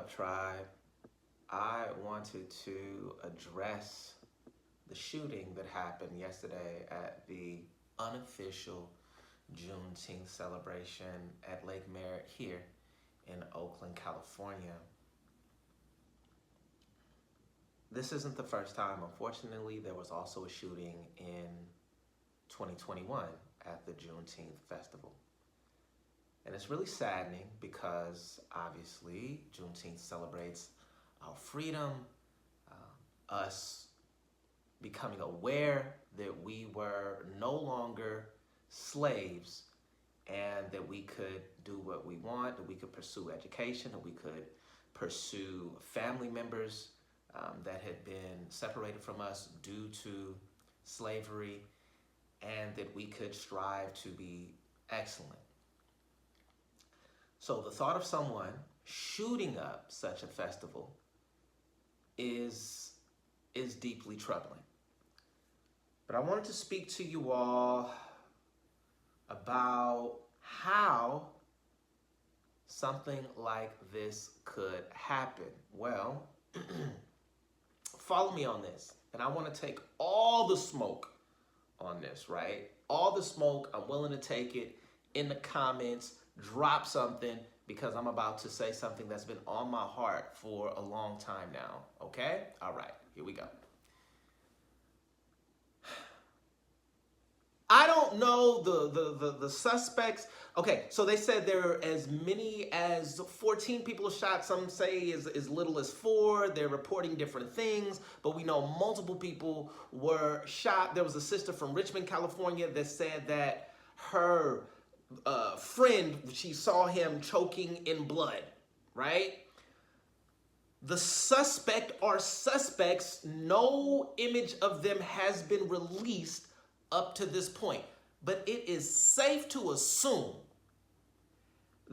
up, tribe? I wanted to address the shooting that happened yesterday at the unofficial Juneteenth celebration at Lake Merritt here in Oakland, California. This isn't the first time. Unfortunately, there was also a shooting in 2021 at the Juneteenth festival. And it's really saddening because obviously Juneteenth celebrates our freedom, us becoming aware that we were no longer slaves and that we could do what we want, that we could pursue education, that we could pursue family members that had been separated from us due to slavery, and that we could strive to be excellent. So the thought of someone shooting up such a festival is deeply troubling. But I wanted to speak to you all about how something like this could happen. Well, follow me on this. And I want to take all the smoke on this, right? All the smoke, I'm willing to take it in the comments. Drop something because I'm about to say something that's been on my heart for a long time now, okay? All right, here we go. I don't know the suspects. Okay, so they said there are as many as 14 people shot. Some say as little as 4. They're reporting different things, but we know multiple people were shot. There was a sister from Richmond, California that said that her friend, she saw him choking in blood, right? The suspect or suspects, no image of them has been released up to this point, but it is safe to assume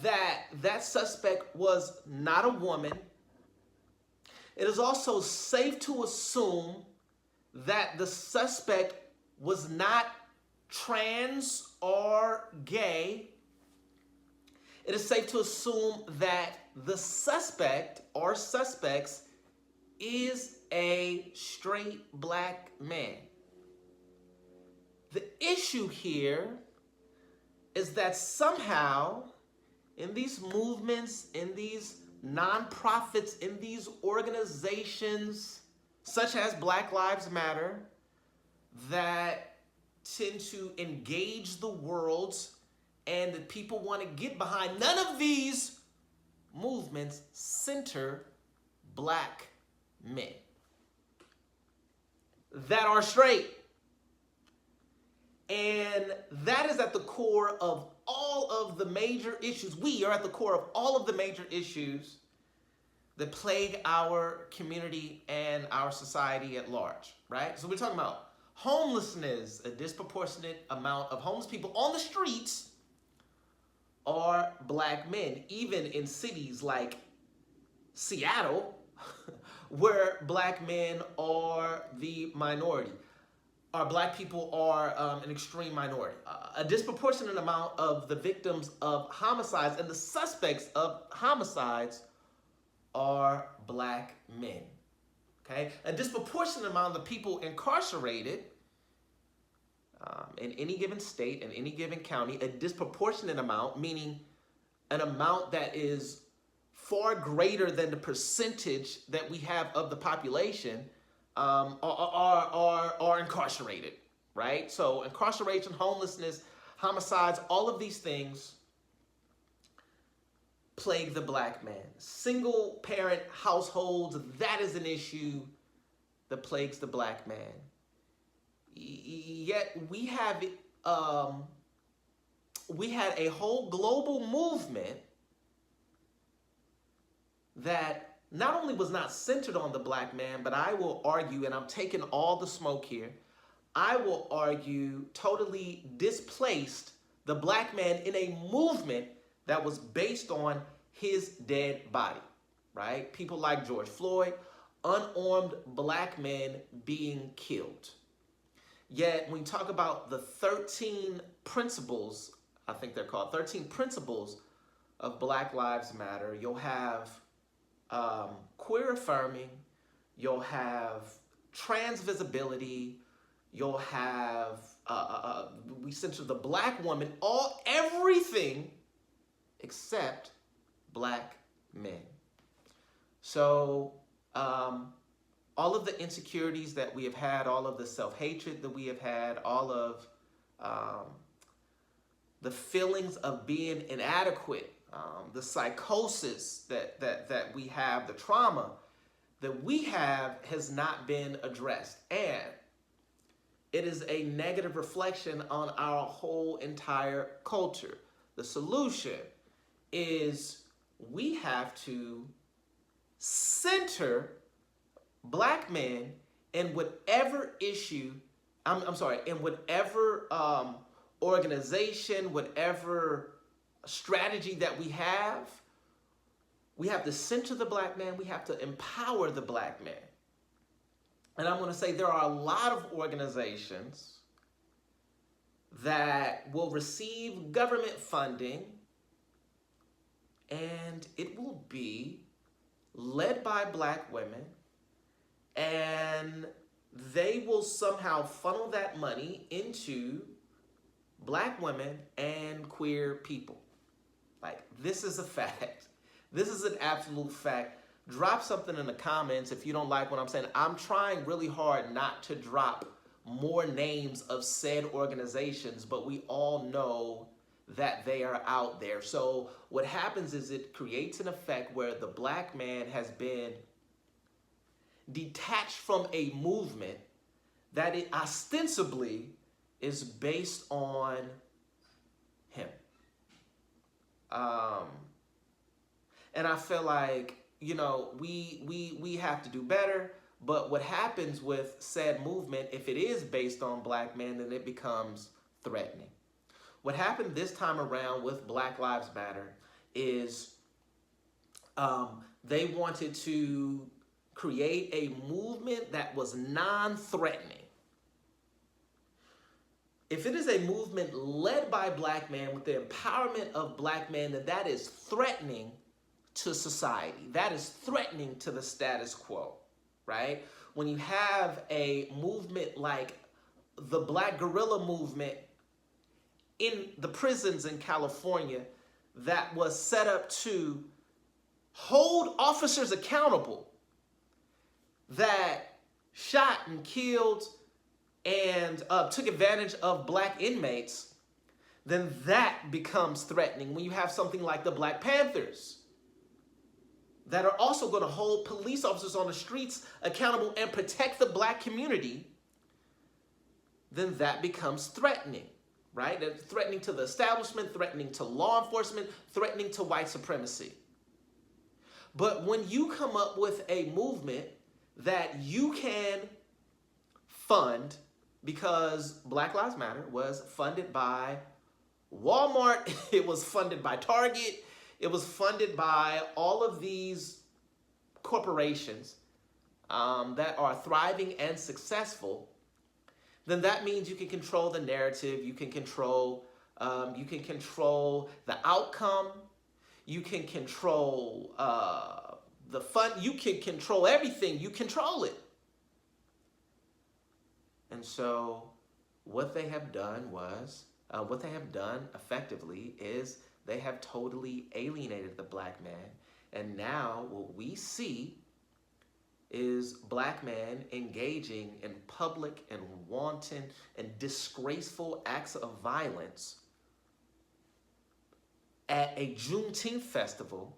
that that suspect was not a woman. It is also safe to assume that the suspect was not trans or gay. It is safe to assume that the suspect or suspects is a straight black man. The issue here is that somehow in these movements, in these nonprofits, in these organizations such as Black Lives Matter that tend to engage the world and that people want to get behind, none of these movements center black men that are straight. And that is at the core of all of the major issues. We are at the core of all of the major issues that plague our community and our society at large, right? So we're talking about homelessness. A disproportionate amount of homeless people on the streets are black men, even in cities like Seattle, where black men are the minority. Our black people are an extreme minority. A disproportionate amount of the victims of homicides and the suspects of homicides are black men, okay? A disproportionate amount of the people incarcerated in any given state, in any given county, a disproportionate amount, meaning an amount that is far greater than the percentage that we have of the population, are incarcerated, right? So incarceration, homelessness, homicides, all of these things plague the black man. Single parent households, that is an issue that plagues the black man. Yet we had a whole global movement that not only was not centered on the black man, but I will argue, and I'm taking all the smoke here, I will argue totally displaced the black man in a movement that was based on his dead body, right? People like George Floyd, unarmed black men being killed. Yet when we talk about the 13 principles, I think they're called 13 principles of Black Lives Matter, you'll have queer affirming, you'll have trans visibility, you'll have, we center the black woman, everything except black men. So all of the insecurities that we have had, all of the self-hatred that we have had, all of the feelings of being inadequate, the psychosis that we have, the trauma that we have has not been addressed. And it is a negative reflection on our whole entire culture. The solution is we have to center black men in whatever issue, in whatever organization, whatever strategy that we have to center the black man, we have to empower the black man. And I'm going to say there are a lot of organizations that will receive government funding, and it will be led by black women, and they will somehow funnel that money into black women and queer people. Like, this is a fact. This is an absolute fact. Drop something in the comments if you don't like what I'm saying. I'm trying really hard not to drop more names of said organizations, but we all know that they are out there. So what happens is it creates an effect where the black man has been detached from a movement that it ostensibly is based on him. And I feel like, you know, we have to do better. But what happens with said movement, if it is based on black men, then it becomes threatening. What happened this time around with Black Lives Matter is they wanted to create a movement that was non-threatening. If it is a movement led by black men with the empowerment of black men, then that is threatening to society. That is threatening to the status quo, right? When you have a movement like the Black Guerrilla Movement in the prisons in California that was set up to hold officers accountable that shot and killed and took advantage of black inmates, then that becomes threatening. When you have something like the Black Panthers that are also going to hold police officers on the streets accountable and protect the black community, then that becomes threatening, right? They're threatening to the establishment, threatening to law enforcement, threatening to white supremacy. But when you come up with a movement that you can fund, because Black Lives Matter was funded by Walmart, it was funded by Target, it was funded by all of these corporations that are thriving and successful, then that means you can control the narrative, you can control the outcome, you can control the fun, you can control everything, you control it. And so what they have done effectively is they have totally alienated the black man. And now what we see is black men engaging in public and wanton and disgraceful acts of violence at a Juneteenth festival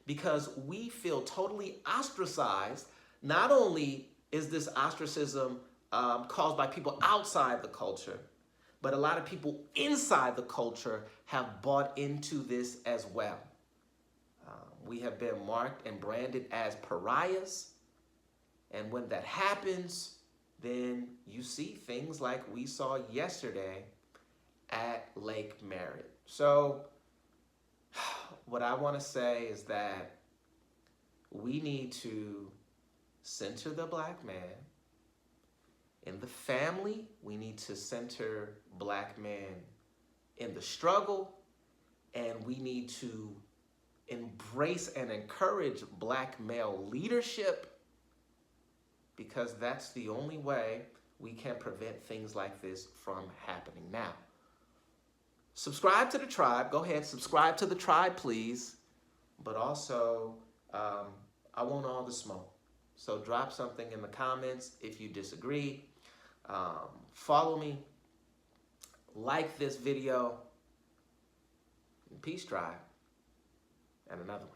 because we feel totally ostracized. Not only is this ostracism caused by people outside the culture, but a lot of people inside the culture have bought into this as well. We have been marked and branded as pariahs. And when that happens, then you see things like we saw yesterday at Lake Merritt. So what I want to say is that we need to center the black man. In the family, we need to center black men in the struggle, and we need to embrace and encourage Black male leadership, because that's the only way we can prevent things like this from happening. Now, subscribe to the tribe. Go ahead, subscribe to the tribe, please. But also, I want all the smoke. So drop something in the comments if you disagree. Follow me. Like this video. Peace, tribe. And another one.